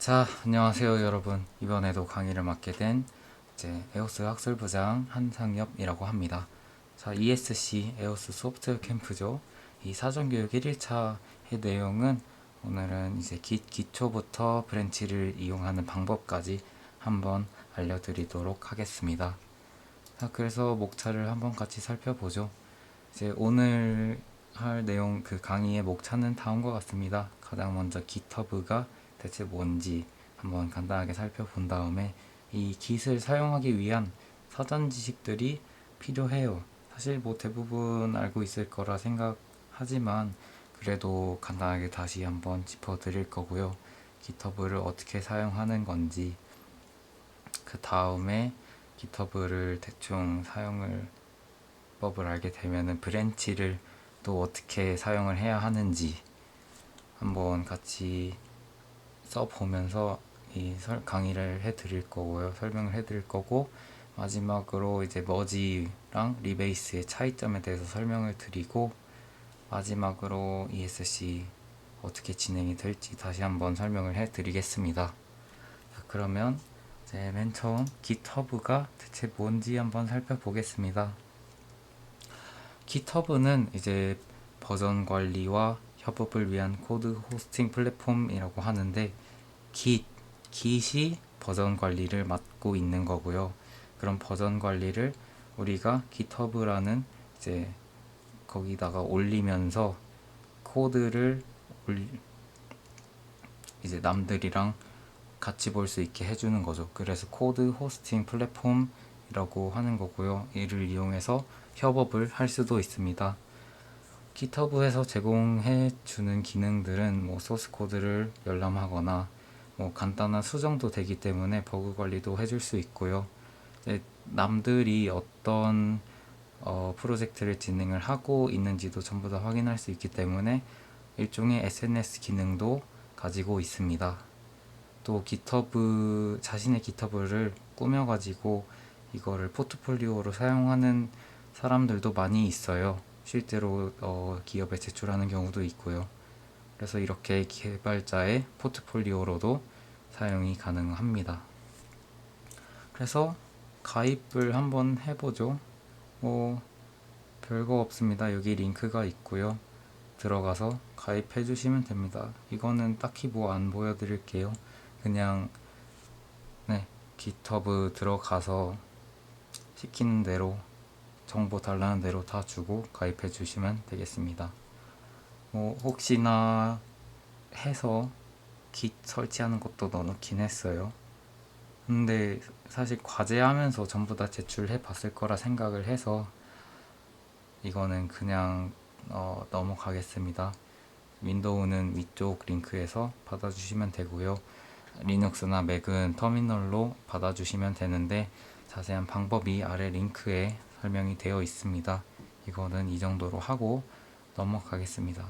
자, 안녕하세요 여러분. 이번에도 강의를 맡게 된 에오스 학술부장 한상엽이라고 합니다. 자, ESC 에오스 소프트웨어 캠프죠. 이 사전교육 1일차의 내용은 오늘은 이제 기초부터 브랜치를 이용하는 방법까지 한번 알려드리도록 하겠습니다. 자, 그래서 목차를 한번 같이 살펴보죠. 이제 오늘 할 내용 강의의 목차는 다음과 같습니다. 가장 먼저 GitHub가 대체 뭔지 한번 간단하게 살펴본 다음에 이 Git을 사용하기 위한 사전 지식들이 필요해요. 사실 뭐 대부분 알고 있을 거라 생각하지만 그래도 간단하게 다시 한번 짚어드릴 거고요. GitHub를 어떻게 사용하는 건지, 그 다음에 GitHub를 대충 사용을 법을 알게 되면은 브랜치를 또 어떻게 사용을 해야 하는지 한번 같이 써보면서 이 강의를 해드릴 거고요. 설명을 해드릴 거고, 마지막으로 이제 머지랑 리베이스의 차이점에 대해서 설명을 드리고, 마지막으로 ESC 어떻게 진행이 될지 다시 한번 설명을 해드리겠습니다. 자, 그러면 이제 맨 처음 GitHub가 대체 뭔지 한번 살펴보겠습니다. GitHub는 이제 버전 관리와 협업을 위한 코드 호스팅 플랫폼이라고 하는데 Git이 버전 관리를 맡고 있는 거고요. 그럼 버전 관리를 우리가 GitHub라는 이제 거기다가 올리면서 코드를 이제 남들이랑 같이 볼 수 있게 해주는 거죠. 그래서 코드 호스팅 플랫폼이라고 하는 거고요. 이를 이용해서 협업을 할 수도 있습니다. GitHub에서 제공해 주는 기능들은 뭐 소스 코드를 열람하거나 뭐 간단한 수정도 되기 때문에 버그 관리도 해줄 수 있고요. 남들이 어떤 프로젝트를 진행을 하고 있는지도 전부 다 확인할 수 있기 때문에 일종의 SNS 기능도 가지고 있습니다. 또 GitHub, 자신의 GitHub를 꾸며가지고 이거를 포트폴리오로 사용하는 사람들도 많이 있어요. 실제로 기업에 제출하는 경우도 있고요. 그래서 이렇게 개발자의 포트폴리오로도 사용이 가능합니다. 그래서 가입을 한번 해보죠. 뭐 별거 없습니다. 여기 링크가 있고요. 들어가서 가입해 주시면 됩니다. 이거는 딱히 뭐 안 보여드릴게요. 그냥 GitHub 들어가서 시키는 대로 정보 달라는 대로 다 주고 가입해 주시면 되겠습니다. 뭐 혹시나 해서 Git 설치하는 것도 넣어놓긴 했어요. 근데 사실 과제하면서 전부 다 제출해 봤을 거라 생각을 해서 이거는 그냥 넘어가겠습니다. 윈도우는 위쪽 링크에서 받아주시면 되고요. 리눅스나 맥은 터미널로 받아주시면 되는데 자세한 방법이 아래 링크에 설명이 되어 있습니다. 이거는 이 정도로 하고 넘어가겠습니다.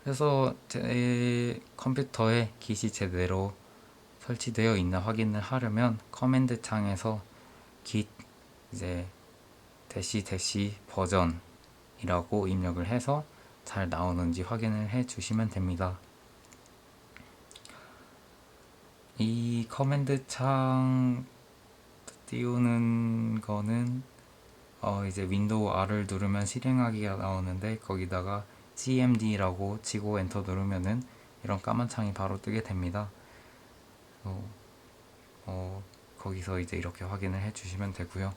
그래서 제 컴퓨터에 Git이 제대로 설치되어 있나 확인을 하려면 커맨드 창에서 git 이제 대시 버전이라고 입력을 해서 잘 나오는지 확인을 해 주시면 됩니다. 이 커맨드 창 띄우는 거는 이제 윈도우 R을 누르면 실행하기가 나오는데 거기다가 cmd라고 치고 엔터 누르면은 이런 까만 창이 바로 뜨게 됩니다. 거기서 이제 이렇게 확인을 해 주시면 되고요.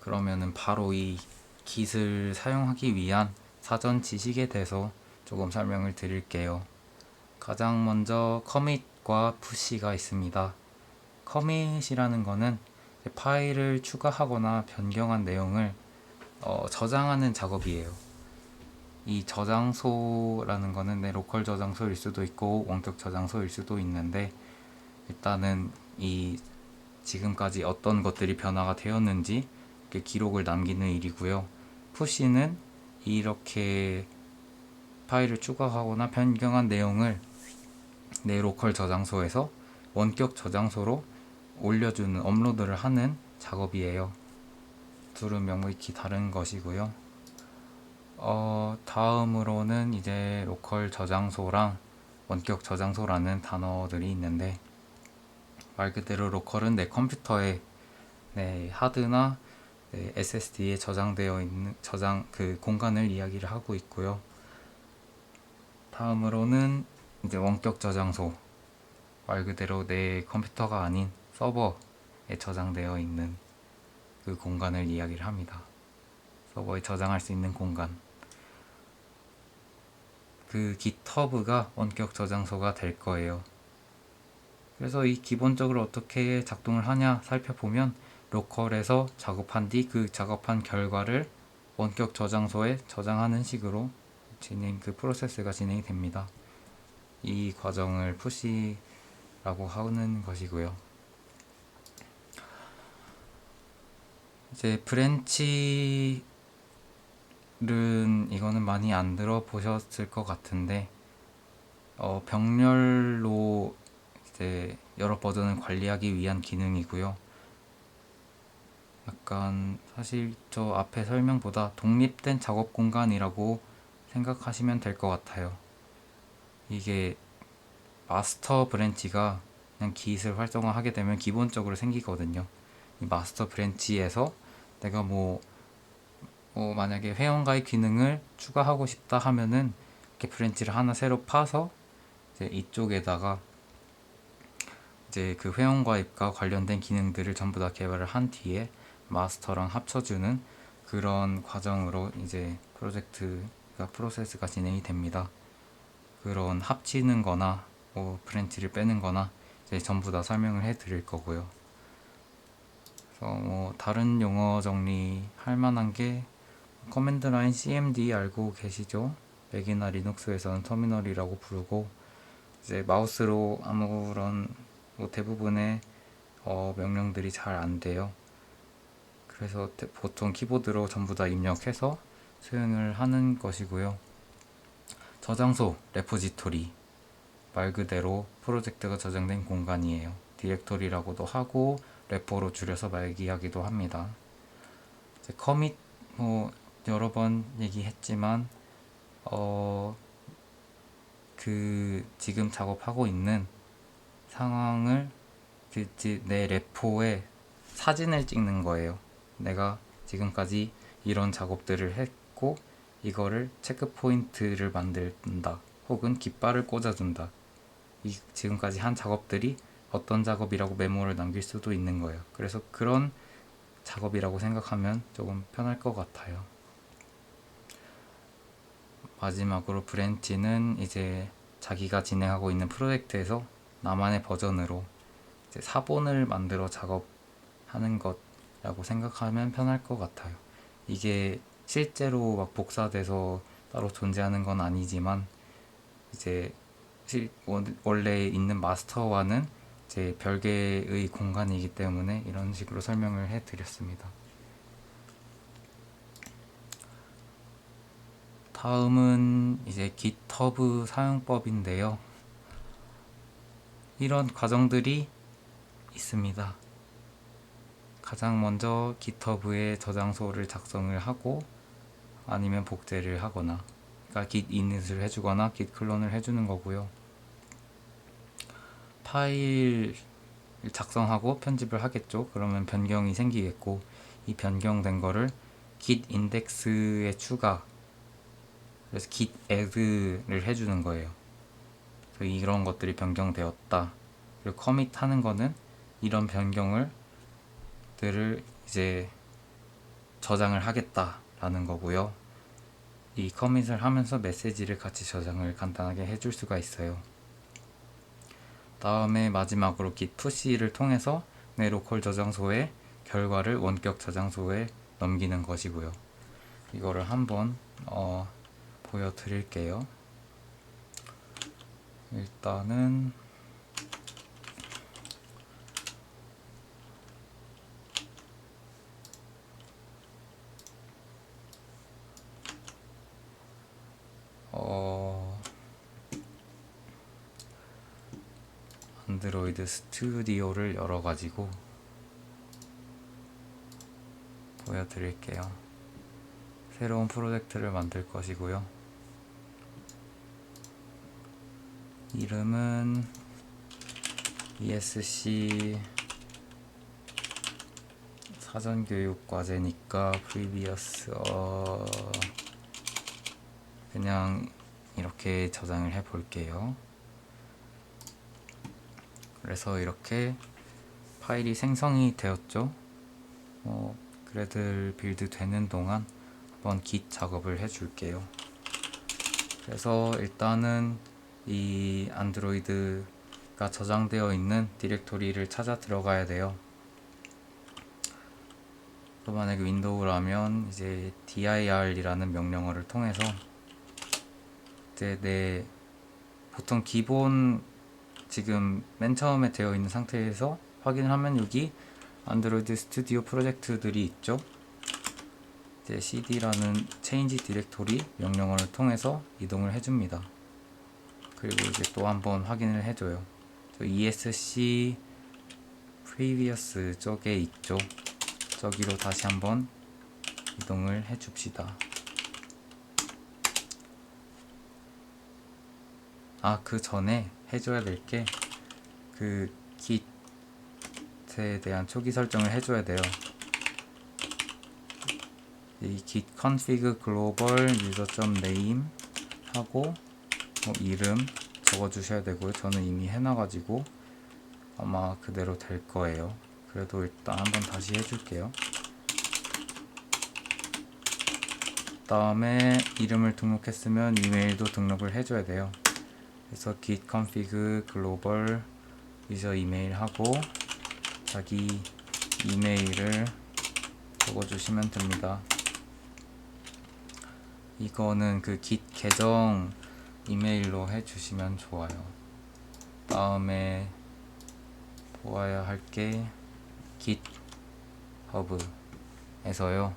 그러면은 바로 이 Git을 사용하기 위한 사전 지식에 대해서 조금 설명을 드릴게요. 가장 먼저 커밋과 푸시가 있습니다. 커밋이라는 거는 파일을 추가하거나 변경한 내용을 저장하는 작업이에요. 이 저장소라는 거는 내 로컬 저장소일 수도 있고 원격 저장소일 수도 있는데 일단은 이 지금까지 어떤 것들이 변화가 되었는지 기록을 남기는 일이고요. 푸시는 이렇게 파일을 추가하거나 변경한 내용을 내 로컬 저장소에서 원격 저장소로 올려주는 업로드를 하는 작업이에요. 둘은 명백히 다른 것이고요. 다음으로는 이제 로컬 저장소랑 원격 저장소라는 단어들이 있는데, 말 그대로 로컬은 내 컴퓨터에 내 하드나 내 SSD에 저장되어 있는 그 공간을 이야기를 하고 있고요. 다음으로는 이제 원격 저장소, 말 그대로 내 컴퓨터가 아닌 서버에 저장되어 있는 그 공간을 이야기를 합니다. 서버에 저장할 수 있는 공간. 그 GitHub가 원격 저장소가 될 거예요. 그래서 이 기본적으로 어떻게 작동을 하냐 살펴보면, 로컬에서 작업한 뒤 그 작업한 결과를 원격 저장소에 저장하는 식으로 그 프로세스가 진행이 됩니다. 이 과정을 푸시라고 하는 것이고요. 이제 브랜치는 이거는 많이 안 들어보셨을 것 같은데, 병렬로 이제 여러 버전을 관리하기 위한 기능이고요. 약간 사실 저 앞에 설명보다 독립된 작업 공간이라고 생각하시면 될 것 같아요. 이게 마스터 브랜치가 그냥 깃을 활성화하게 되면 기본적으로 생기거든요. 이 마스터 브랜치에서 내가 만약에 회원가입 기능을 추가하고 싶다 하면은 이렇게 브랜치를 하나 새로 파서 이제 이쪽에다가 이제 그 회원가입과 관련된 기능들을 전부 다 개발을 한 뒤에 마스터랑 합쳐주는 그런 과정으로 이제 프로세스가 진행이 됩니다. 그런 합치는 거나 브랜치를 빼는 거나 이제 전부 다 설명을 해 드릴 거고요. 그래서 다른 용어 정리할 만한 게, 커맨드 라인 CMD 알고 계시죠? 맥이나 리눅스에서는 터미널이라고 부르고, 이제 마우스로 아무런 대부분의 명령들이 잘 안 돼요. 그래서 보통 키보드로 전부 다 입력해서 수행을 하는 것이고요. 저장소, 레포지토리, 말 그대로 프로젝트가 저장된 공간이에요. 디렉토리라고도 하고 레포로 줄여서 말기하기도 합니다. 이제 커밋 여러 번 얘기했지만 지금 작업하고 있는 상황을 내 레포에 사진을 찍는 거예요. 내가 지금까지 이런 작업들을 했고 이거를 체크 포인트를 만든다, 혹은 깃발을 꽂아준다. 지금까지 한 작업들이 어떤 작업이라고 메모를 남길 수도 있는 거예요. 그래서 그런 작업이라고 생각하면 조금 편할 것 같아요. 마지막으로 브랜치는 이제 자기가 진행하고 있는 프로젝트에서 나만의 버전으로 이제 사본을 만들어 작업하는 것라고 생각하면 편할 것 같아요. 이게 실제로 막 복사돼서 따로 존재하는 건 아니지만, 이제 원래 있는 마스터와는 이제 별개의 공간이기 때문에 이런 식으로 설명을 해 드렸습니다. 다음은 이제 GitHub 사용법인데요. 이런 과정들이 있습니다. 가장 먼저 GitHub에 저장소를 작성을 하고, 아니면 복제를 하거나, 그러니까 git init을 해주거나 git 클론을 해주는 거고요. 파일 작성하고 편집을 하겠죠. 그러면 변경이 생기겠고, 이 변경된 거를 git index에 추가, 그래서 git add를 해주는 거예요. 그래서 이런 것들이 변경되었다. 그리고 commit 하는 거는 이런 변경들을 이제 저장을 하겠다라는 거고요. 이 커밋을 하면서 메시지를 같이 저장을 간단하게 해줄 수가 있어요. 다음에 마지막으로 git push를 통해서 내 로컬 저장소의 결과를 원격 저장소에 넘기는 것이고요. 이거를 한번 보여드릴게요. 일단은 안드로이드 스튜디오를 열어가지고 보여드릴게요. 새로운 프로젝트를 만들 것이고요. 이름은 ESC 사전교육과제니까 previous 그냥 이렇게 저장을 해 볼게요. 그래서 이렇게 파일이 생성이 되었죠. 그래들 빌드 되는 동안 한번 git 작업을 해 줄게요. 그래서 일단은 이 안드로이드가 저장되어 있는 디렉토리를 찾아 들어가야 돼요. 또 만약에 윈도우라면 이제 dir이라는 명령어를 통해서 이제 보통 기본 지금 맨 처음에 되어 있는 상태에서 확인을 하면 여기 안드로이드 스튜디오 프로젝트들이 있죠. 이제 cd라는 change 디렉토리 명령어를 통해서 이동을 해줍니다. 그리고 이제 또 한번 확인을 해줘요. 저 ESC previous 쪽에 있죠. 저기로 다시 한번 이동을 해줍시다. 그 전에 해줘야 될 게 그 git에 대한 초기 설정을 해줘야 돼요. 이 git config global user.name 하고 이름 적어주셔야 되고요. 저는 이미 해놔가지고 아마 그대로 될 거예요. 그래도 일단 한번 다시 해줄게요. 다음에 이름을 등록했으면 이메일도 등록을 해줘야 돼요. 그래서 git config global user 이메일 하고 자기 이메일을 적어주시면 됩니다. 이거는 그 git 계정 이메일로 해주시면 좋아요. 다음에 보아야 할 게 github에서요.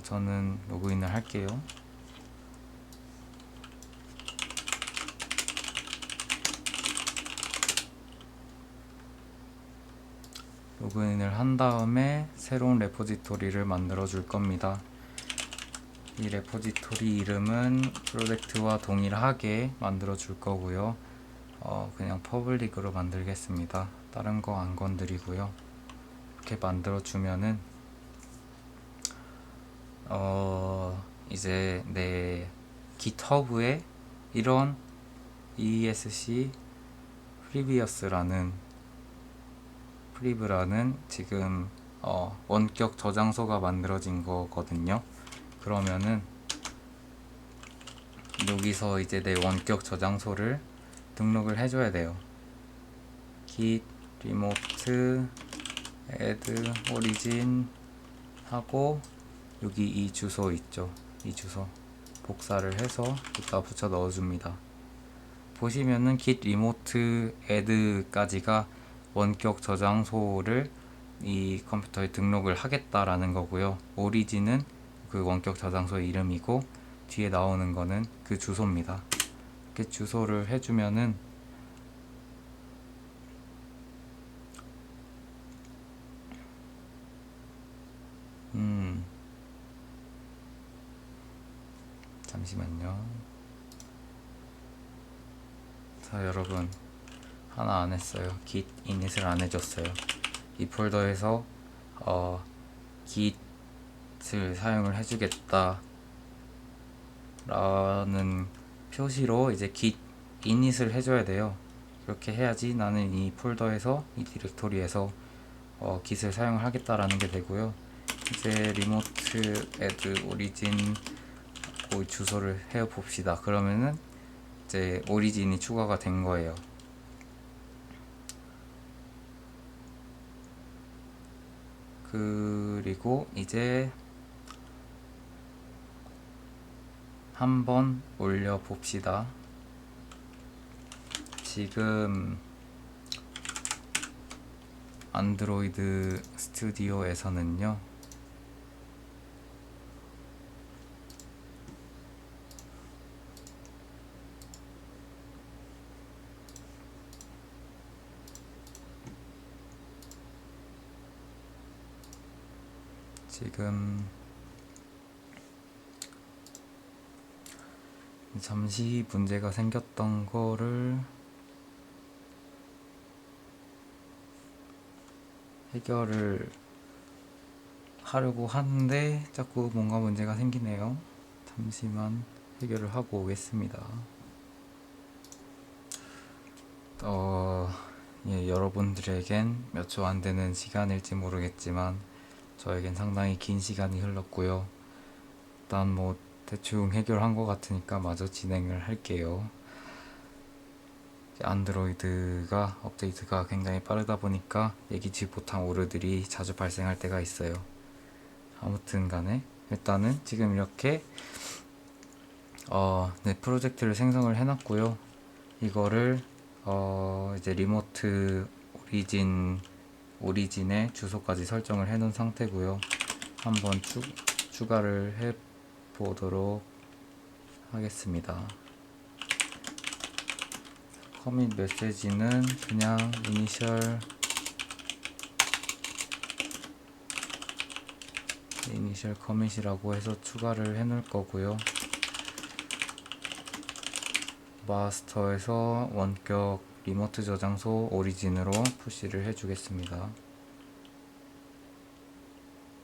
저는 로그인을 할게요. 로그인을 한 다음에 새로운 레포지토리를 만들어 줄 겁니다. 이 레포지토리 이름은 프로젝트와 동일하게 만들어 줄 거고요. 그냥 퍼블릭으로 만들겠습니다. 다른 거 안 건드리고요. 이렇게 만들어 주면은 이제 내 GitHub에 이런 ESC previous라는 지금 원격 저장소가 만들어진 거거든요. 그러면은 여기서 이제 내 원격 저장소를 등록을 해줘야 돼요. git remote add origin 하고 여기 이 주소 있죠. 이 주소 복사를 해서 여기다 붙여 넣어줍니다. 보시면은 git remote add까지가 원격 저장소를 이 컴퓨터에 등록을 하겠다라는 거고요. 오리진은 그 원격 저장소의 이름이고 뒤에 나오는 거는 그 주소입니다. 이렇게 주소를 해주면은 잠시만요. 자, 여러분 하나 안 했어요. git init을 안 해줬어요. 이 폴더에서 git을 사용을 해주겠다 라는 표시로 이제 git init을 해줘야 돼요. 그렇게 해야지 나는 이 폴더에서 이 디렉토리에서 git을 사용을 하겠다라는 게 되고요. 이제 remote add origin 그 주소를 해 봅시다. 그러면은 이제 오리진이 추가가 된 거예요. 그리고 이제 한번 올려 봅시다. 지금 안드로이드 스튜디오에서는요, 지금 잠시 문제가 생겼던 거를 해결을 하려고 하는데 자꾸 뭔가 문제가 생기네요. 잠시만 해결을 하고 오겠습니다. 여러분들에겐 몇 초 안 되는 시간일지 모르겠지만 저에겐 상당히 긴 시간이 흘렀고요. 일단 뭐 대충 해결한 것 같으니까 마저 진행을 할게요. 안드로이드가 업데이트가 굉장히 빠르다 보니까 예기치 못한 오류들이 자주 발생할 때가 있어요. 아무튼 간에 일단은 지금 이렇게 네, 프로젝트를 생성을 해놨고요. 이거를 이제 리모트 오리진의 주소까지 설정을 해놓은 상태고요. 한번 추가를 해 보도록 하겠습니다. 커밋 메시지는 그냥 이니셜 커밋이라고 해서 추가를 해 놓을 거고요. 마스터에서 원격 리모트 저장소 오리진으로 푸시를 해 주겠습니다.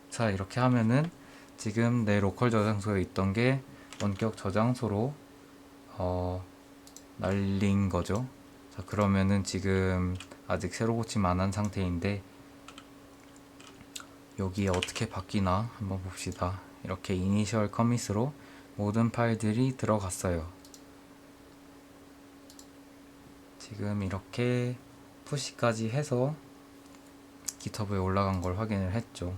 자, 이렇게 하면은 지금 내 로컬 저장소에 있던 게 원격 저장소로 날린 거죠. 자, 그러면은 지금 아직 새로 고침 안 한 상태인데 여기에 어떻게 바뀌나 한번 봅시다. 이렇게 이니셜 커밋으로 모든 파일들이 들어갔어요. 지금 이렇게 푸시까지 해서 깃허브에 올라간 걸 확인을 했죠.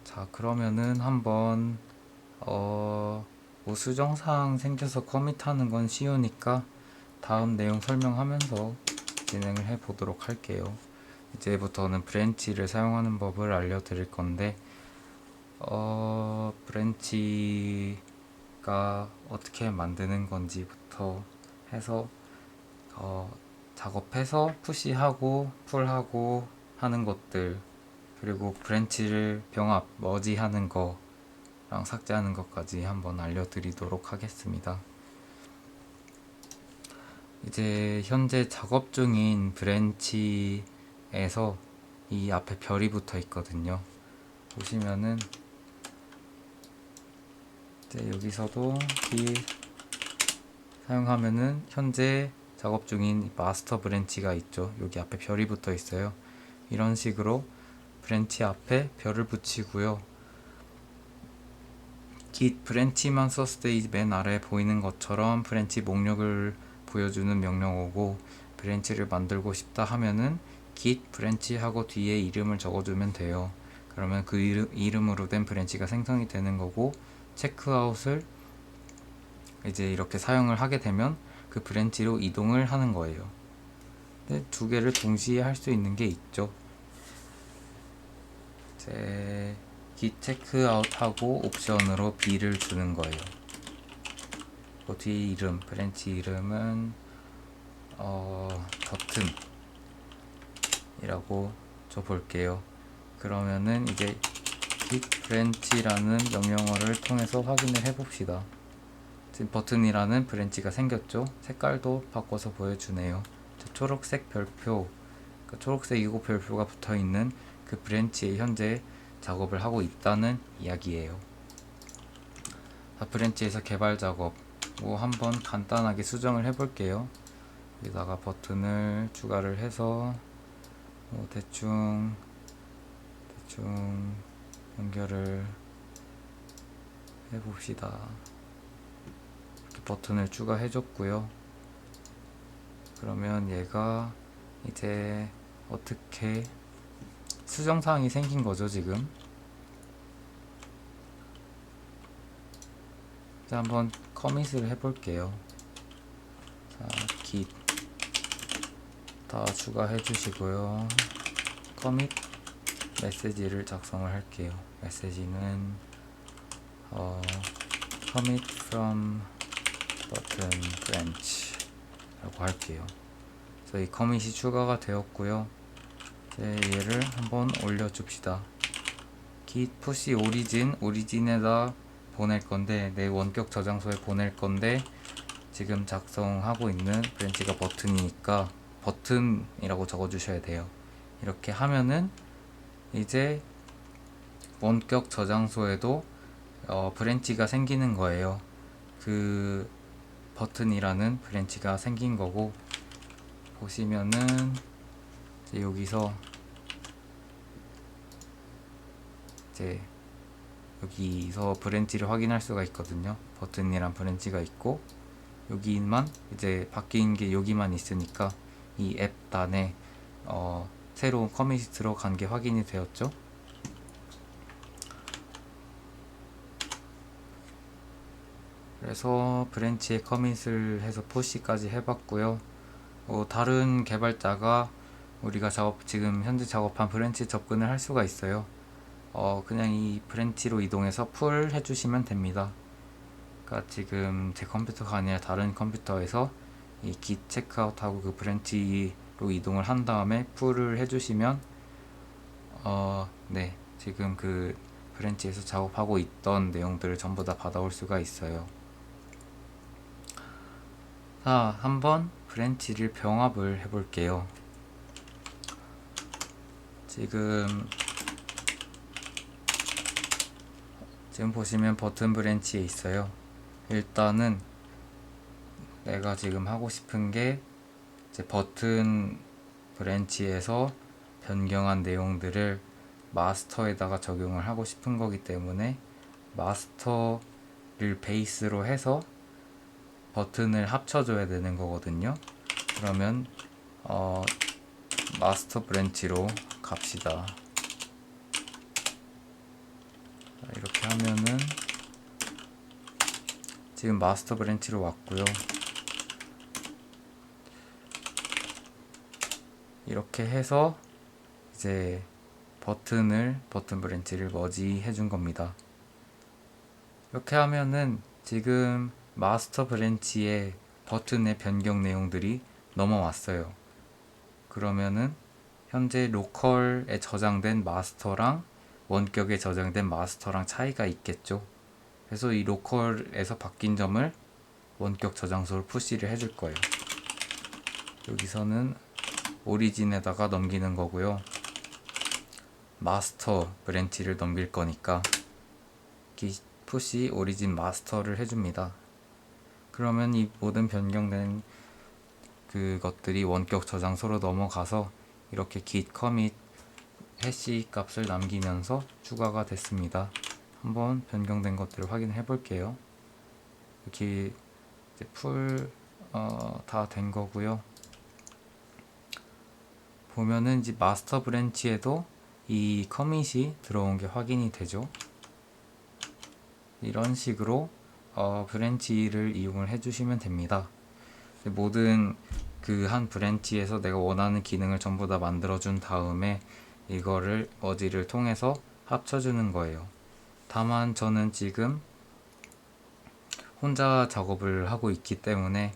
자, 그러면은 한번 뭐 수정사항 생겨서 커밋하는 건 쉬우니까 다음 내용 설명하면서 진행을 해 보도록 할게요. 이제부터는 브랜치를 사용하는 법을 알려드릴 건데 브랜치가 어떻게 만드는 건지부터 해서 작업해서 푸시하고 풀하고 하는 것들, 그리고 브랜치를 병합, 머지하는 거랑 삭제하는 것까지 한번 알려드리도록 하겠습니다. 이제 현재 작업 중인 브랜치에서 이 앞에 별이 붙어 있거든요. 보시면은 이제 여기서도 이 사용하면은 현재 작업 중인 마스터 브랜치가 있죠. 여기 앞에 별이 붙어 있어요. 이런 식으로 브랜치 앞에 별을 붙이고요. git 브랜치만 썼을 때 맨 아래에 보이는 것처럼 브랜치 목록을 보여주는 명령어고, 브랜치를 만들고 싶다 하면은 git 브랜치 하고 뒤에 이름을 적어주면 돼요. 그러면 그 이름으로 된 브랜치가 생성이 되는 거고, 체크아웃을 이제 이렇게 사용을 하게 되면 그 브랜치로 이동을 하는 거예요. 근데 두 개를 동시에 할 수 있는 게 있죠. 이제 git 체크아웃하고 옵션으로 b를 주는 거예요. 그 뒤에 이름, 브랜치 이름은 버튼이라고 줘볼게요. 그러면은 이제 git 브랜치라는 명령어를 통해서 확인을 해봅시다. 지금 버튼이라는 브랜치가 생겼죠. 색깔도 바꿔서 보여주네요. 초록색 별표, 그러니까 초록색이고 별표가 붙어있는 그 브랜치에 현재 작업을 하고 있다는 이야기예요. 자, 브랜치에서 개발 작업 뭐 한번 간단하게 수정을 해볼게요. 여기다가 버튼을 추가를 해서 뭐 대충 연결을 해봅시다. 이렇게 버튼을 추가해줬고요. 그러면 얘가 이제 어떻게 수정사항이 생긴 거죠, 지금. 자, 한번 커밋을 해볼게요. 자, git 다 추가해 주시고요. 커밋 메시지를 작성을 할게요. 메시지는 commit from button branch 라고 할게요. 그래서 이 커밋이 추가가 되었고요. 이제 얘를 한번 올려줍시다. git push origin, 오리진에다 보낼 건데, 내 원격 저장소에 보낼 건데, 지금 작성하고 있는 브랜치가 버튼이니까 버튼이라고 적어주셔야 돼요. 이렇게 하면은 이제 원격 저장소에도 브랜치가 생기는 거예요. 그 버튼이라는 브랜치가 생긴 거고, 보시면은 이제 여기서 이제 여기서 브랜치를 확인할 수가 있거든요. 버튼이란 브랜치가 있고, 여기만 이제 바뀐 게 여기만 있으니까 이 앱 단에 새로운 커밋이 들어간 게 확인이 되었죠. 그래서 브랜치에 커밋을 해서 푸시까지 해봤고요. 다른 개발자가 우리가 지금 현재 작업한 브랜치 접근을 할 수가 있어요. 그냥 이 브랜치로 이동해서 풀 해주시면 됩니다. 그러니까 지금 제 컴퓨터가 아니라 다른 컴퓨터에서 이 git 체크아웃하고 그 브랜치로 이동을 한 다음에 풀을 해주시면 네, 지금 그 브랜치에서 작업하고 있던 내용들을 전부 다 받아올 수가 있어요. 자, 한번 브랜치를 병합을 해볼게요. 지금 보시면 버튼 브랜치에 있어요. 일단은 내가 지금 하고 싶은 게 이제 버튼 브랜치에서 변경한 내용들을 마스터에다가 적용을 하고 싶은 거기 때문에 마스터를 베이스로 해서 버튼을 합쳐줘야 되는 거거든요. 그러면 마스터 브랜치로 갑시다. 이렇게 하면은 지금 마스터 브랜치로 왔고요. 이렇게 해서 이제 버튼 브랜치를 머지 해준 겁니다. 이렇게 하면은 지금 마스터 브랜치에 버튼의 변경 내용들이 넘어왔어요. 그러면은 현재 로컬에 저장된 마스터랑 원격에 저장된 마스터랑 차이가 있겠죠. 그래서 이 로컬에서 바뀐 점을 원격 저장소로 푸시를 해줄 거예요. 여기서는 오리진에다가 넘기는 거고요. 마스터 브랜치를 넘길 거니까 푸시 오리진 마스터를 해줍니다. 그러면 이 모든 변경된 그것들이 원격 저장소로 넘어가서 이렇게 git commit 해시 값을 남기면서 추가가 됐습니다. 한번 변경된 것들을 확인해 볼게요. 이렇게 이제 풀 다 된 거고요. 보면은 이제 마스터 브랜치에도 이 커밋이 들어온 게 확인이 되죠. 이런 식으로 브랜치를 이용을 해주시면 됩니다. 모든 그 한 브랜치에서 내가 원하는 기능을 전부 다 만들어준 다음에 이거를 머지를 통해서 합쳐주는 거예요. 다만 저는 지금 혼자 작업을 하고 있기 때문에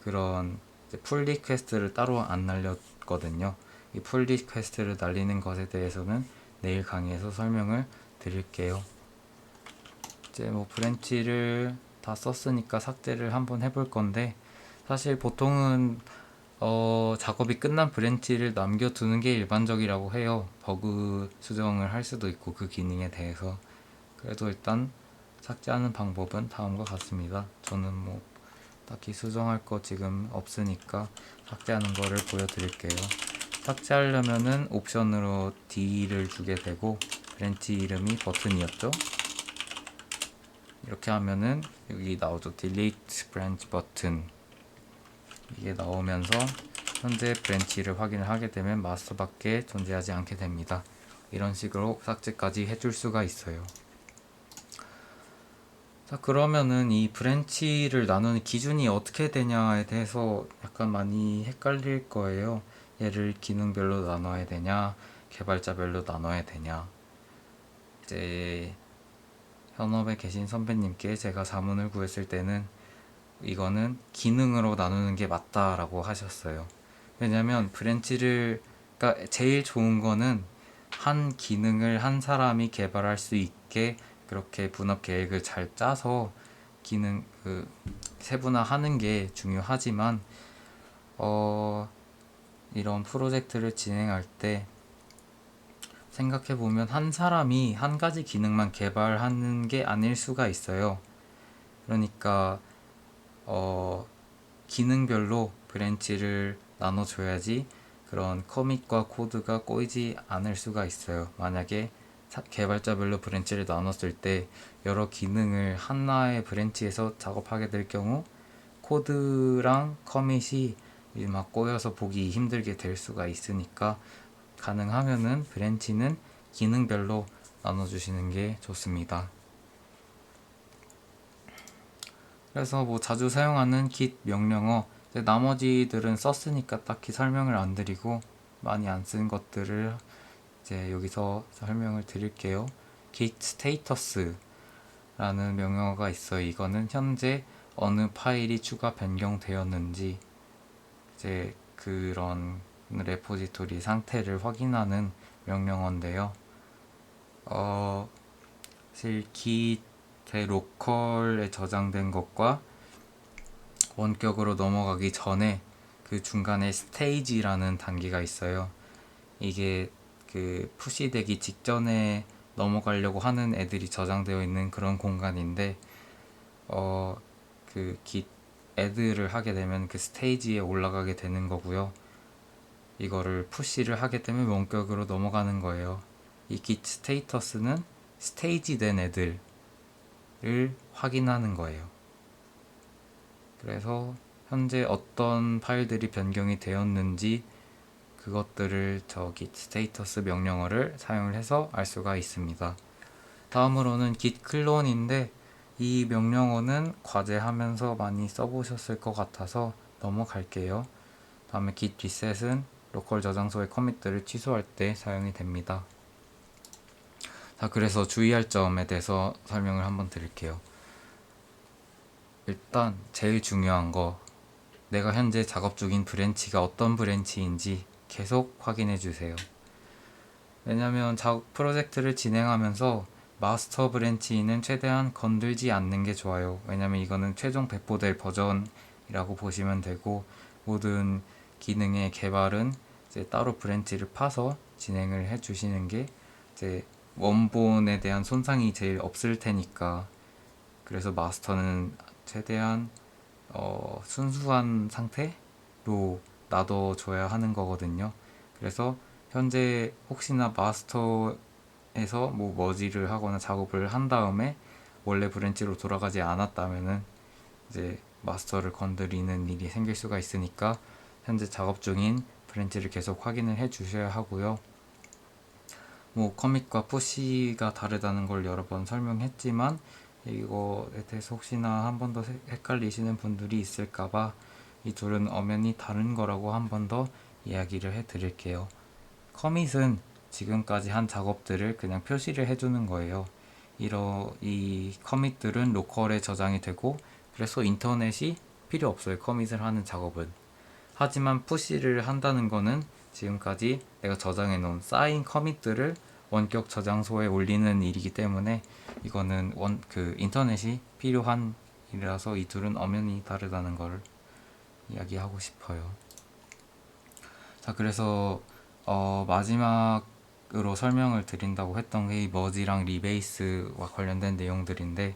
그런 풀 리퀘스트를 따로 안 날렸거든요. 이 풀 리퀘스트를 날리는 것에 대해서는 내일 강의에서 설명을 드릴게요. 이제 뭐 브랜치를 다 썼으니까 삭제를 한번 해볼 건데, 사실 보통은 작업이 끝난 브랜치를 남겨두는 게 일반적이라고 해요. 버그 수정을 할 수도 있고 그 기능에 대해서. 그래도 일단 삭제하는 방법은 다음과 같습니다. 저는 뭐 딱히 수정할 거 지금 없으니까 삭제하는 거를 보여드릴게요. 삭제하려면은 옵션으로 D를 주게 되고, 브랜치 이름이 버튼이었죠. 이렇게 하면은 여기 나오죠. Delete Branch Button. 이게 나오면서 현재 브랜치를 확인을 하게 되면 마스터밖에 존재하지 않게 됩니다. 이런 식으로 삭제까지 해줄 수가 있어요. 자, 그러면은 이 브랜치를 나누는 기준이 어떻게 되냐에 대해서 약간 많이 헷갈릴 거예요. 얘를 기능별로 나눠야 되냐, 개발자별로 나눠야 되냐. 이제 현업에 계신 선배님께 제가 자문을 구했을 때는 이거는 기능으로 나누는 게 맞다라고 하셨어요. 왜냐면 브랜치를, 그러니까 제일 좋은 거는 한 기능을 한 사람이 개발할 수 있게 그렇게 분업 계획을 잘 짜서 기능 세분화하는 게 중요하지만 이런 프로젝트를 진행할 때 생각해보면 한 사람이 한 가지 기능만 개발하는 게 아닐 수가 있어요. 그러니까 기능별로 브랜치를 나눠줘야지 그런 커밋과 코드가 꼬이지 않을 수가 있어요. 만약에 개발자별로 브랜치를 나눴을 때 여러 기능을 하나의 브랜치에서 작업하게 될 경우 코드랑 커밋이 막 꼬여서 보기 힘들게 될 수가 있으니까 가능하면은 브랜치는 기능별로 나눠주시는 게 좋습니다. 그래서 뭐 자주 사용하는 git 명령어, 나머지들은 썼으니까 딱히 설명을 안 드리고 많이 안 쓴 것들을 이제 여기서 설명을 드릴게요. git status라는 명령어가 있어요. 이거는 현재 어느 파일이 추가 변경되었는지 이제 그런 레포지토리 상태를 확인하는 명령어인데요. 사실 git의 로컬에 저장된 것과 원격으로 넘어가기 전에 그 중간에 스테이지라는 단계가 있어요. 이게 그 푸시되기 직전에 넘어가려고 하는 애들이 저장되어 있는 그런 공간인데 그 git add를 하게 되면 그 스테이지에 올라가게 되는 거고요. 이거를 푸시를 하게 되면 원격으로 넘어가는 거예요. 이 git 스테이터스는 스테이지 된 애들을 확인하는 거예요. 그래서 현재 어떤 파일들이 변경이 되었는지 그것들을 저 git 스테이터스 명령어를 사용을 해서 알 수가 있습니다. 다음으로는 git 클론인데 이 명령어는 과제하면서 많이 써보셨을 것 같아서 넘어갈게요. 다음에 git reset은 로컬 저장소의 커밋들을 취소할 때 사용이 됩니다. 자, 그래서 주의할 점에 대해서 설명을 한번 드릴게요. 일단 제일 중요한 거, 내가 현재 작업 중인 브랜치가 어떤 브랜치인지 계속 확인해 주세요. 왜냐면 프로젝트를 진행하면서 마스터 브랜치는 최대한 건들지 않는 게 좋아요. 왜냐면 이거는 최종 배포될 버전이라고 보시면 되고, 모든 기능의 개발은 이제 따로 브랜치를 파서 진행을 해 주시는 게 이제 원본에 대한 손상이 제일 없을 테니까. 그래서 마스터는 최대한 순수한 상태로 놔둬줘야 하는 거거든요. 그래서 현재 혹시나 마스터에서 뭐 머지를 하거나 작업을 한 다음에 원래 브랜치로 돌아가지 않았다면은 이제 마스터를 건드리는 일이 생길 수가 있으니까 현재 작업 중인 브랜치를 계속 확인을 해 주셔야 하고요. 뭐 커밋과 푸시가 다르다는 걸 여러 번 설명했지만 이거에 대해서 혹시나 한 번 더 헷갈리시는 분들이 있을까봐 이 둘은 엄연히 다른 거라고 한 번 더 이야기를 해 드릴게요. 커밋은 지금까지 한 작업들을 그냥 표시를 해주는 거예요. 이 커밋들은 로컬에 저장이 되고 그래서 인터넷이 필요 없어요. 커밋을 하는 작업은. 하지만 푸시를 한다는 거는 지금까지 내가 저장해 놓은 쌓인 커밋들을 원격 저장소에 올리는 일이기 때문에 이거는 인터넷이 필요한 일이라서 이 둘은 엄연히 다르다는 걸 이야기하고 싶어요. 자, 그래서 마지막으로 설명을 드린다고 했던 게 이 머지랑 리베이스와 관련된 내용들인데,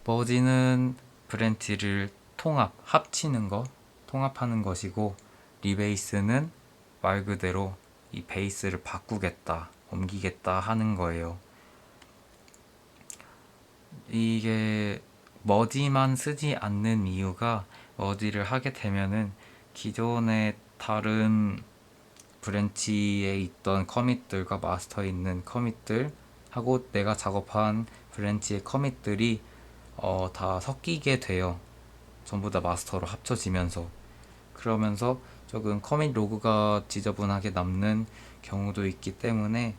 머지는 브랜치를 통합하는 것이고, 리베이스는 말 그대로 이 베이스를 바꾸겠다, 옮기겠다 하는 거예요. 이게 머지만 쓰지 않는 이유가, 머지를 하게 되면은 기존의 다른 브랜치에 있던 커밋들과 마스터에 있는 커밋들 하고 내가 작업한 브랜치의 커밋들이 다 섞이게 돼요. 전부 다 마스터로 합쳐지면서. 그러면서 조금 커밋 로그가 지저분하게 남는 경우도 있기 때문에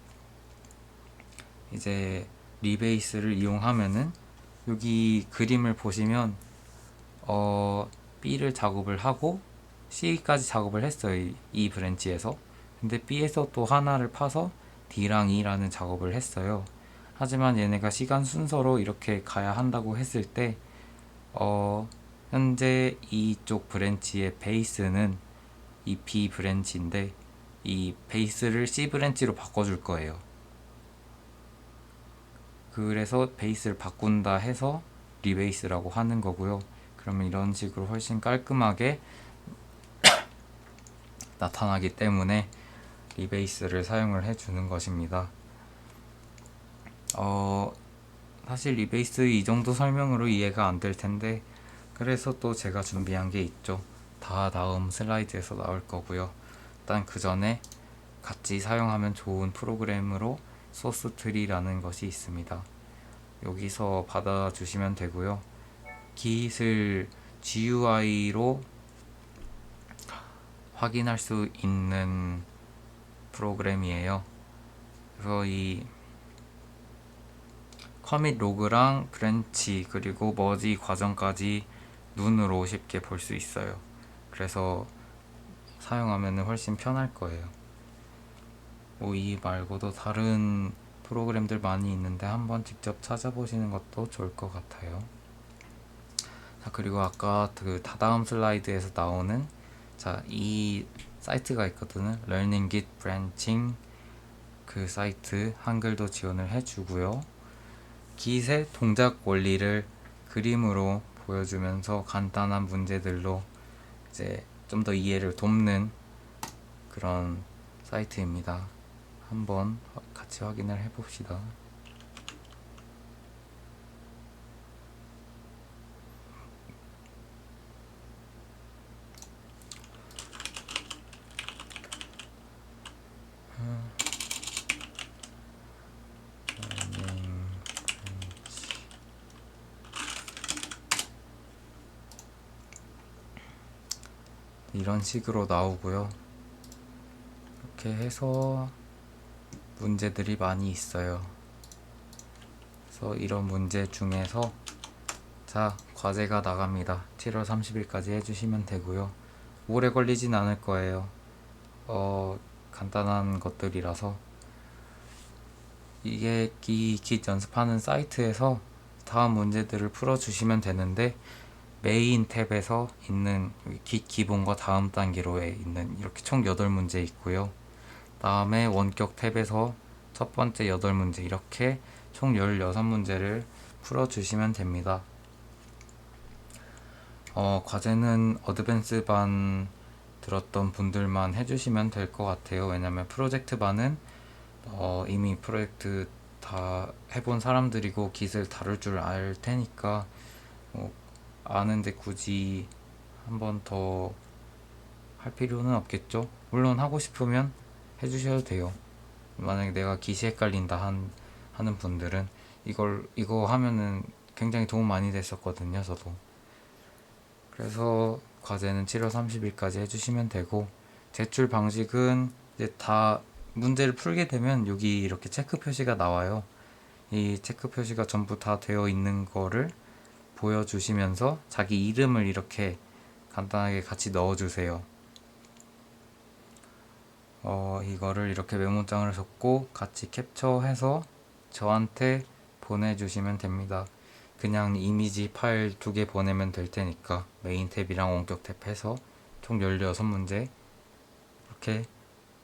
이제 리베이스를 이용하면은 여기 그림을 보시면 B를 작업을 하고 C까지 작업을 했어요. 이 브랜치에서. 근데 B에서 또 하나를 파서 D랑 E라는 작업을 했어요. 하지만 얘네가 시간 순서로 이렇게 가야 한다고 했을 때 현재 이쪽 브랜치의 베이스는 이 B 브랜치인데 이 베이스를 C 브랜치로 바꿔줄 거예요. 그래서 베이스를 바꾼다 해서 리베이스라고 하는 거고요. 그러면 이런 식으로 훨씬 깔끔하게 나타나기 때문에 리베이스를 사용을 해주는 것입니다. 사실 리베이스 이 정도 설명으로 이해가 안 될 텐데 그래서 또 제가 준비한 게 있죠. 다 다음 슬라이드에서 나올 거고요. 일단 그 전에 같이 사용하면 좋은 프로그램으로 소스트리라는 것이 있습니다. 여기서 받아주시면 되고요. 깃을 GUI로 확인할 수 있는 프로그램이에요. 그래서 이 커밋 로그랑 브랜치 그리고 머지 과정까지 눈으로 쉽게 볼 수 있어요. 그래서 사용하면 훨씬 편할 거예요. 이 말고도 다른 프로그램들 많이 있는데 한번 직접 찾아보시는 것도 좋을 것 같아요. 자, 그리고 아까 그 다다음 슬라이드에서 나오는 이 사이트가 있거든요. Learning Git Branching 그 사이트 한글도 지원을 해주고요. Git의 동작 원리를 그림으로 보여주면서 간단한 문제들로 이제 좀 더 이해를 돕는 그런 사이트입니다. 한번 같이 확인을 해봅시다. 이런 식으로 나오고요. 이렇게 해서 문제들이 많이 있어요. 그래서 이런 문제 중에서 과제가 나갑니다. 7월 30일까지 해주시면 되고요. 오래 걸리진 않을 거예요. 간단한 것들이라서 이게 이 깃 연습하는 사이트에서 다음 문제들을 풀어주시면 되는데 메인 탭에서 있는 깃 기본과 다음 단계로에 있는 이렇게 총 8문제 있고요. 다음에 원격 탭에서 첫 번째 8문제 이렇게 총 16문제를 풀어주시면 됩니다. 과제는 어드밴스 반 들었던 분들만 해주시면 될 것 같아요. 왜냐면 프로젝트 반은 이미 프로젝트 다 해본 사람들이고 깃을 다룰 줄 알 테니까 아는데 굳이 한 번 더 할 필요는 없겠죠. 물론 하고 싶으면 해주셔도 돼요. 만약에 내가 깃이 헷갈린다 하는 분들은 이거 하면은 굉장히 도움 많이 됐었거든요. 저도. 그래서 과제는 7월 30일까지 해주시면 되고 제출 방식은 이제 다 문제를 풀게 되면 여기 이렇게 체크 표시가 나와요. 이 체크 표시가 전부 다 되어 있는 거를 보여주시면서 자기 이름을 이렇게 간단하게 같이 넣어주세요. 이거를 이렇게 메모장을 적고 같이 캡처해서 저한테 보내주시면 됩니다. 그냥 이미지 파일 2개 보내면 될 테니까 메인 탭이랑 원격 탭 해서 총 16문제 이렇게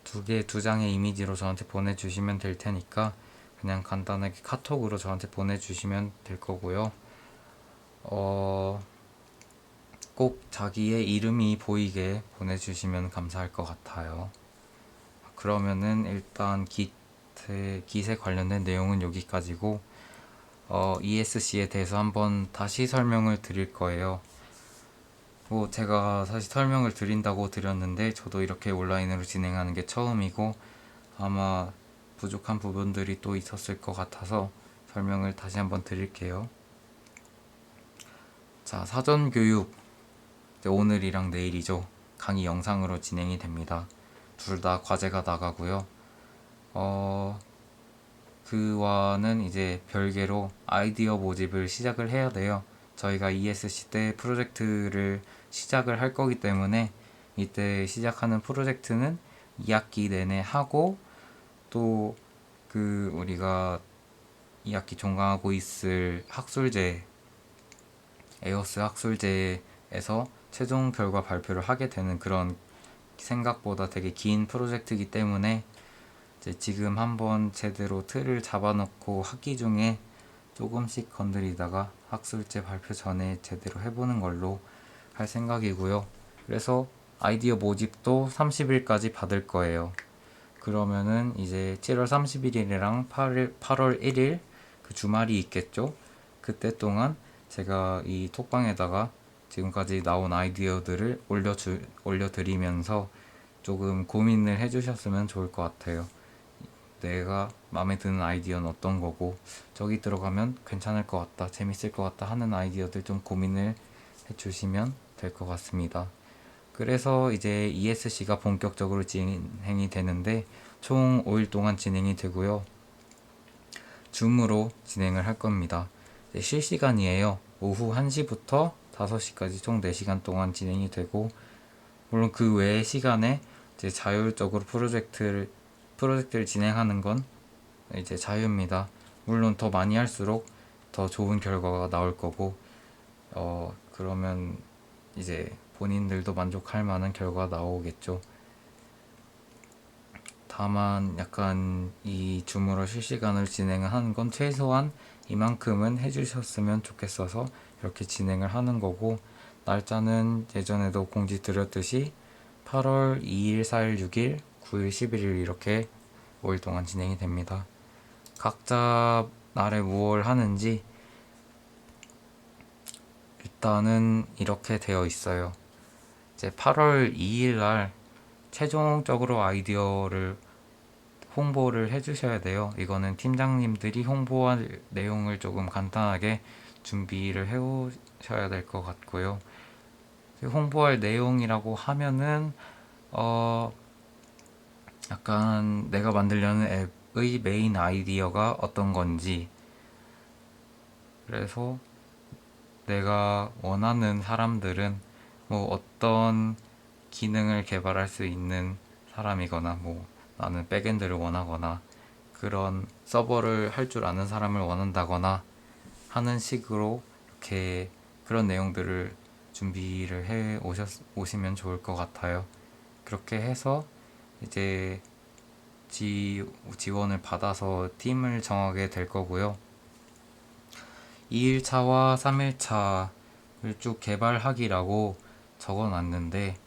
2장의 이미지로 저한테 보내주시면 될 테니까 그냥 간단하게 카톡으로 저한테 보내주시면 될 거고요. 꼭 자기의 이름이 보이게 보내주시면 감사할 것 같아요. 그러면은 일단 깃에 관련된 내용은 여기까지고 ESC에 대해서 한번 다시 설명을 드릴 거예요. 제가 사실 설명을 드린다고 드렸는데 저도 이렇게 온라인으로 진행하는 게 처음이고 아마 부족한 부분들이 또 있었을 것 같아서 설명을 다시 한번 드릴게요. 사전 교육 오늘이랑 내일이죠. 강의 영상으로 진행이 됩니다. 둘 다 과제가 나가고요. 그와는 이제 별개로 아이디어 모집을 시작을 해야 돼요. 저희가 ESC 때 프로젝트를 시작을 할 거기 때문에 이때 시작하는 프로젝트는 2학기 내내 하고 또 우리가 2학기 종강하고 있을 학술제, 에오스 학술제에서 최종 결과 발표를 하게 되는 그런 생각보다 되게 긴 프로젝트이기 때문에 이제 지금 한번 제대로 틀을 잡아놓고 학기 중에 조금씩 건드리다가 학술제 발표 전에 제대로 해보는 걸로 할 생각이고요. 그래서 아이디어 모집도 30일까지 받을 거예요. 그러면은 이제 7월 31일이랑 8월 1일 그 주말이 있겠죠? 그때 동안 제가 이 톡방에다가 지금까지 나온 아이디어들을 올려드리면서 조금 고민을 해주셨으면 좋을 것 같아요. 내가 마음에 드는 아이디어는 어떤 거고, 저기 들어가면 괜찮을 것 같다, 재밌을 것 같다 하는 아이디어들 좀 고민을 해주시면 될 것 같습니다. 그래서 이제 ESC가 본격적으로 진행이 되는데 총 5일 동안 진행이 되고요. 줌으로 진행을 할 겁니다. 실시간이에요. 오후 1시부터 5시까지 총 4시간 동안 진행이 되고, 물론 그 외의 시간에 이제 자율적으로 프로젝트를 진행하는 건 이제 자유입니다. 물론 더 많이 할수록 더 좋은 결과가 나올 거고, 그러면 이제 본인들도 만족할 만한 결과가 나오겠죠. 다만 약간 이 줌으로 실시간을 진행을 하는 건 최소한 이만큼은 해주셨으면 좋겠어서 이렇게 진행을 하는 거고, 날짜는 예전에도 공지 드렸듯이 8월 2일, 4일, 6일, 9일, 11일 이렇게 5일 동안 진행이 됩니다. 각자 날에 무엇을 하는지 일단은 이렇게 되어 있어요. 이제 8월 2일 날 최종적으로 아이디어를 홍보를 해주셔야 돼요. 이거는 팀장님들이 홍보할 내용을 조금 간단하게 준비를 해오셔야 될 것 같고요. 홍보할 내용이라고 하면은 약간 내가 만들려는 앱의 메인 아이디어가 어떤 건지, 그래서 내가 원하는 사람들은 뭐 어떤 기능을 개발할 수 있는 사람이거나, 뭐 나는 백엔드를 원하거나 그런 서버를 할 줄 아는 사람을 원한다거나 하는 식으로 이렇게 그런 내용들을 준비를 해 오시면 좋을 것 같아요. 그렇게 해서 이제 지원을 받아서 팀을 정하게 될 거고요. 2일차와 3일차를 쭉 개발하기라고 적어 놨는데,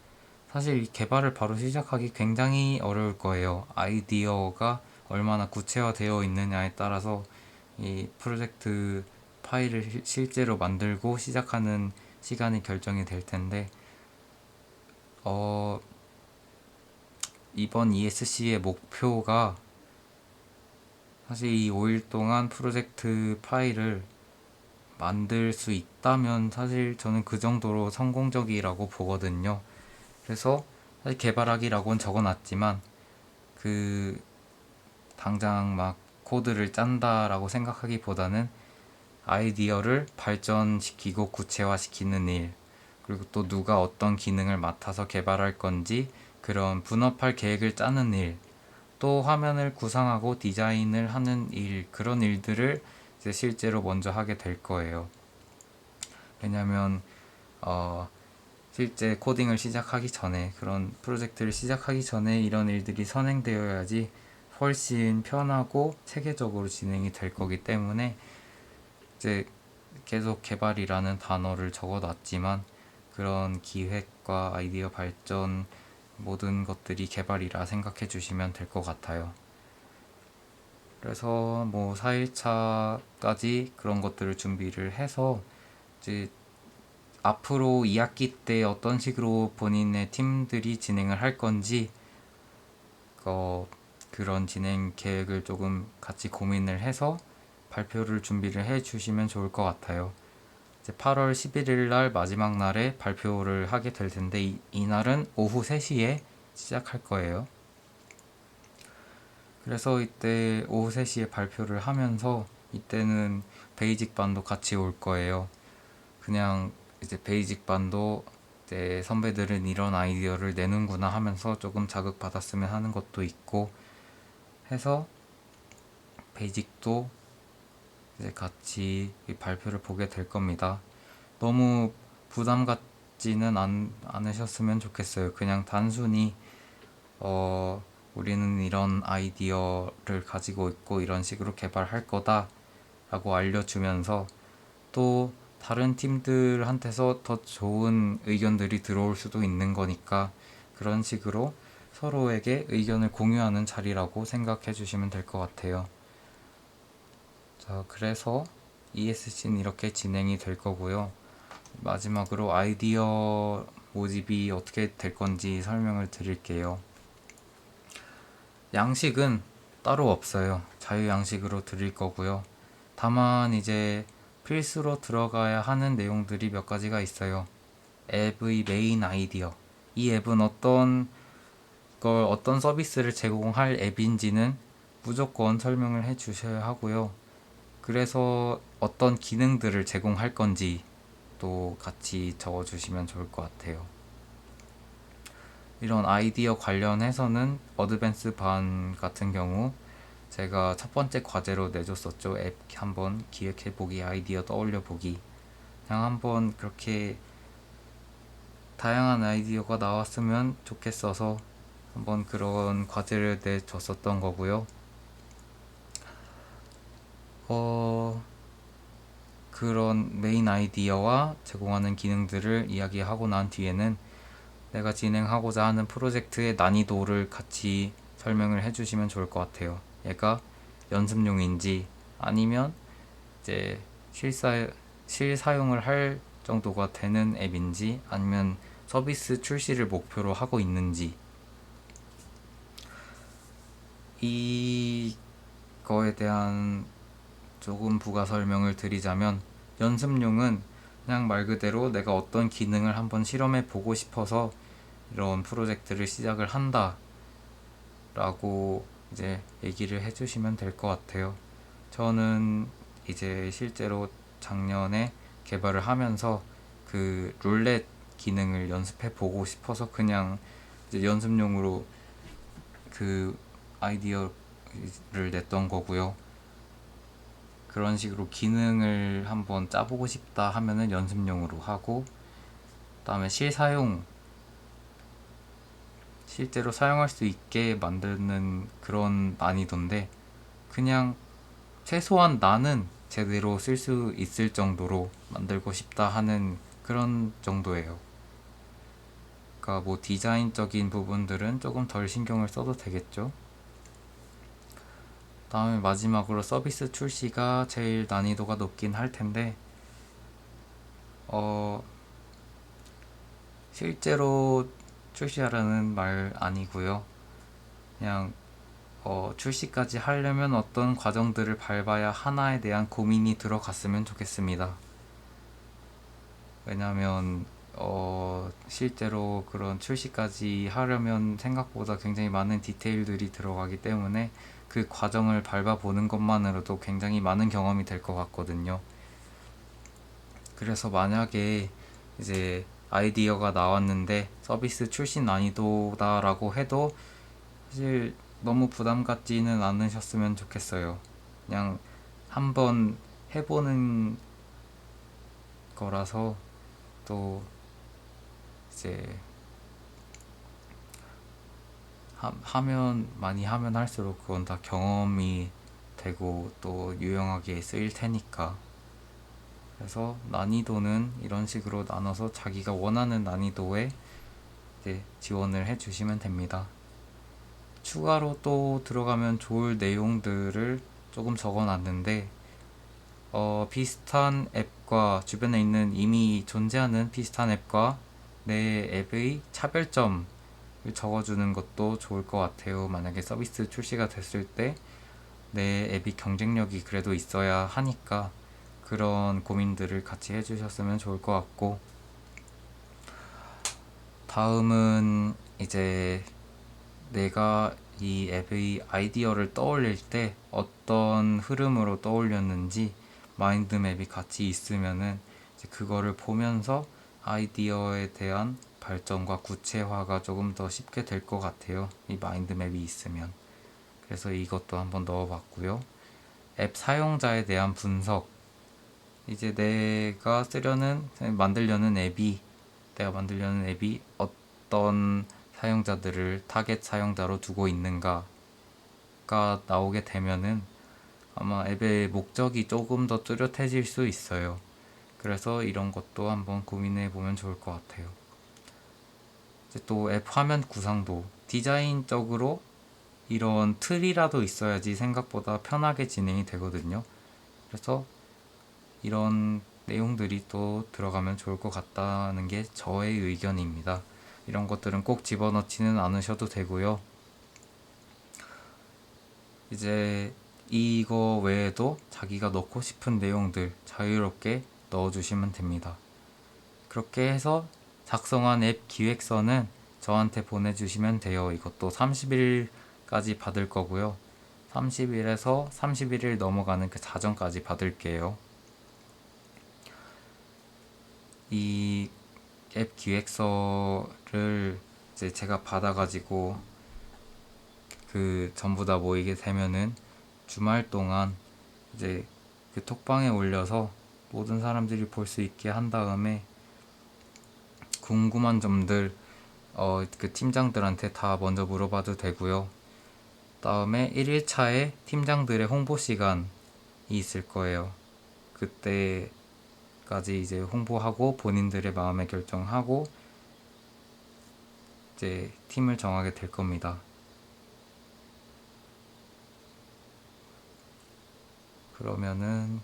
사실 이 개발을 바로 시작하기 굉장히 어려울 거예요. 아이디어가 얼마나 구체화되어 있느냐에 따라서 이 프로젝트 파일을 실제로 만들고 시작하는 시간이 결정이 될 텐데, 이번 ESC의 목표가 사실 이 5일 동안 프로젝트 파일을 만들 수 있다면 사실 저는 그 정도로 성공적이라고 보거든요. 그래서 사실 개발하기라고는 적어놨지만 그 당장 막 코드를 짠다라고 생각하기보다는 아이디어를 발전시키고 구체화시키는 일, 그리고 또 누가 어떤 기능을 맡아서 개발할 건지 그런 분업할 계획을 짜는 일, 또 화면을 구상하고 디자인을 하는 일, 그런 일들을 이제 실제로 먼저 하게 될 거예요. 왜냐면 실제 코딩을 시작하기 전에, 그런 프로젝트를 시작하기 전에 이런 일들이 선행되어야지 훨씬 편하고 체계적으로 진행이 될 거기 때문에 이제 계속 개발이라는 단어를 적어 놨지만 그런 기획과 아이디어 발전 모든 것들이 개발이라 생각해 주시면 될 것 같아요. 그래서 뭐 4일차까지 그런 것들을 준비를 해서 이제 앞으로 2학기 때 어떤 식으로 본인의 팀들이 진행을 할 건지 그런 진행 계획을 조금 같이 고민을 해서 발표를 준비를 해 주시면 좋을 것 같아요. 이제 8월 11일 날 마지막 날에 발표를 하게 될 텐데 이날은 오후 3시에 시작할 거예요. 그래서 이때 오후 3시에 발표를 하면서 이때는 베이직 반도 같이 올 거예요. 그냥 이제 베이직 반도 이제 선배들은 이런 아이디어를 내는구나 하면서 조금 자극받았으면 하는 것도 있고 해서 베이직도 이제 같이 이 발표를 보게 될 겁니다. 너무 부담 갖지는 않으셨으면 좋겠어요. 그냥 단순히 우리는 이런 아이디어를 가지고 있고 이런 식으로 개발할 거다 라고 알려주면서 또 다른 팀들한테서 더 좋은 의견들이 들어올 수도 있는 거니까 그런 식으로 서로에게 의견을 공유하는 자리라고 생각해 주시면 될 것 같아요. 자, 그래서 ESC는 이렇게 진행이 될 거고요. 마지막으로 아이디어 모집이 어떻게 될 건지 설명을 드릴게요. 양식은 따로 없어요. 자유 양식으로 드릴 거고요. 다만 이제 필수로 들어가야 하는 내용들이 몇 가지가 있어요. 앱의 메인 아이디어. 이 앱은 어떤 서비스를 제공할 앱인지는 무조건 설명을 해 주셔야 하고요. 그래서 어떤 기능들을 제공할 건지 또 같이 적어 주시면 좋을 것 같아요. 이런 아이디어 관련해서는 어드밴스 반 같은 경우 제가 첫 번째 과제로 내줬었죠. 앱 한번 기획해 보기, 아이디어 떠올려 보기. 그냥 한번 그렇게 다양한 아이디어가 나왔으면 좋겠어서 한번 그런 과제를 내줬었던 거고요. 그런 메인 아이디어와 제공하는 기능들을 이야기하고 난 뒤에는 내가 진행하고자 하는 프로젝트의 난이도를 같이 설명을 해주시면 좋을 것 같아요. 얘가 연습용인지 아니면 이제 실사용을 할 정도가 되는 앱인지 아니면 서비스 출시를 목표로 하고 있는지 이거에 대한 조금 부가 설명을 드리자면 연습용은 그냥 말 그대로 내가 어떤 기능을 한번 실험해 보고 싶어서 이런 프로젝트를 시작을 한다 라고 이제 얘기를 해주시면 될 것 같아요. 저는 이제 실제로 작년에 개발을 하면서 그 룰렛 기능을 연습해 보고 싶어서 그냥 이제 연습용으로 그 아이디어를 냈던 거고요. 그런 식으로 기능을 한번 짜보고 싶다 하면은 연습용으로 하고, 그다음에 실제로 사용할 수 있게 만드는 그런 난이도인데 그냥 최소한 나는 제대로 쓸 수 있을 정도로 만들고 싶다 하는 그런 정도예요. 그러니까 뭐 디자인적인 부분들은 조금 덜 신경을 써도 되겠죠. 다음에 마지막으로 서비스 출시가 제일 난이도가 높긴 할 텐데 실제로 출시하라는 말 아니고요. 그냥 출시까지 하려면 어떤 과정들을 밟아야 하나에 대한 고민이 들어갔으면 좋겠습니다. 왜냐하면 실제로 그런 출시까지 하려면 생각보다 굉장히 많은 디테일들이 들어가기 때문에 그 과정을 밟아보는 것만으로도 굉장히 많은 경험이 될 것 같거든요. 그래서 만약에 이제 아이디어가 나왔는데 서비스 출시 난이도다라고 해도 사실 너무 부담 갖지는 않으셨으면 좋겠어요. 그냥 한번 해보는 거라서 또 이제 많이 하면 할수록 그건 다 경험이 되고 또 유용하게 쓰일 테니까. 그래서 난이도는 이런 식으로 나눠서 자기가 원하는 난이도에 이제 지원을 해주시면 됩니다. 추가로 또 들어가면 좋을 내용들을 조금 적어놨는데 비슷한 앱과 주변에 있는 이미 존재하는 비슷한 앱과 내 앱의 차별점을 적어주는 것도 좋을 것 같아요. 만약에 서비스 출시가 됐을 때 내 앱이 경쟁력이 그래도 있어야 하니까 그런 고민들을 같이 해주셨으면 좋을 것 같고, 다음은 이제 내가 이 앱의 아이디어를 떠올릴 때 어떤 흐름으로 떠올렸는지 마인드맵이 같이 있으면은 이제 그거를 보면서 아이디어에 대한 발전과 구체화가 조금 더 쉽게 될 것 같아요. 이 마인드맵이 있으면. 그래서 이것도 한번 넣어봤고요. 앱 사용자에 대한 분석, 이제 내가 만들려는 앱이 어떤 사용자들을 타겟 사용자로 두고 있는가가 나오게 되면은 아마 앱의 목적이 조금 더 뚜렷해질 수 있어요. 그래서 이런 것도 한번 고민해 보면 좋을 것 같아요. 이제 또 앱 화면 구성도 디자인적으로 이런 틀이라도 있어야지 생각보다 편하게 진행이 되거든요. 그래서 이런 내용들이 또 들어가면 좋을 것 같다는 게 저의 의견입니다. 이런 것들은 꼭 집어넣지는 않으셔도 되고요. 이제 이거 외에도 자기가 넣고 싶은 내용들 자유롭게 넣어주시면 됩니다. 그렇게 해서 작성한 앱 기획서는 저한테 보내주시면 돼요. 이것도 30일까지 받을 거고요. 30일에서 31일 넘어가는 그 자정까지 받을게요. 이 앱 기획서를 이제 제가 받아가지고 그 전부 다 모이게 되면은 주말 동안 이제 그 톡방에 올려서 모든 사람들이 볼 수 있게 한 다음에 궁금한 점들 그 팀장들한테 다 먼저 물어봐도 되고요. 다음에 1일차에 팀장들의 홍보 시간이 있을 거예요. 그때까지 이제 홍보하고 본인들의 마음의 결정하고 이제 팀을 정하게 될 겁니다. 그러면은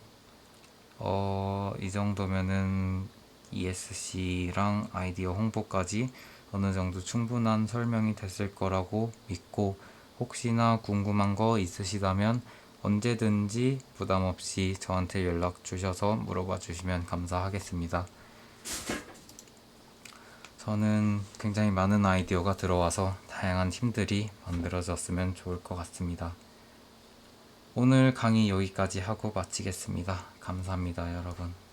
이 정도면은 ESC랑 아이디어 홍보까지 어느 정도 충분한 설명이 됐을 거라고 믿고, 혹시나 궁금한 거 있으시다면 언제든지 부담 없이 저한테 연락 주셔서 물어봐 주시면 감사하겠습니다. 저는 굉장히 많은 아이디어가 들어와서 다양한 팀들이 만들어졌으면 좋을 것 같습니다. 오늘 강의 여기까지 하고 마치겠습니다. 감사합니다, 여러분.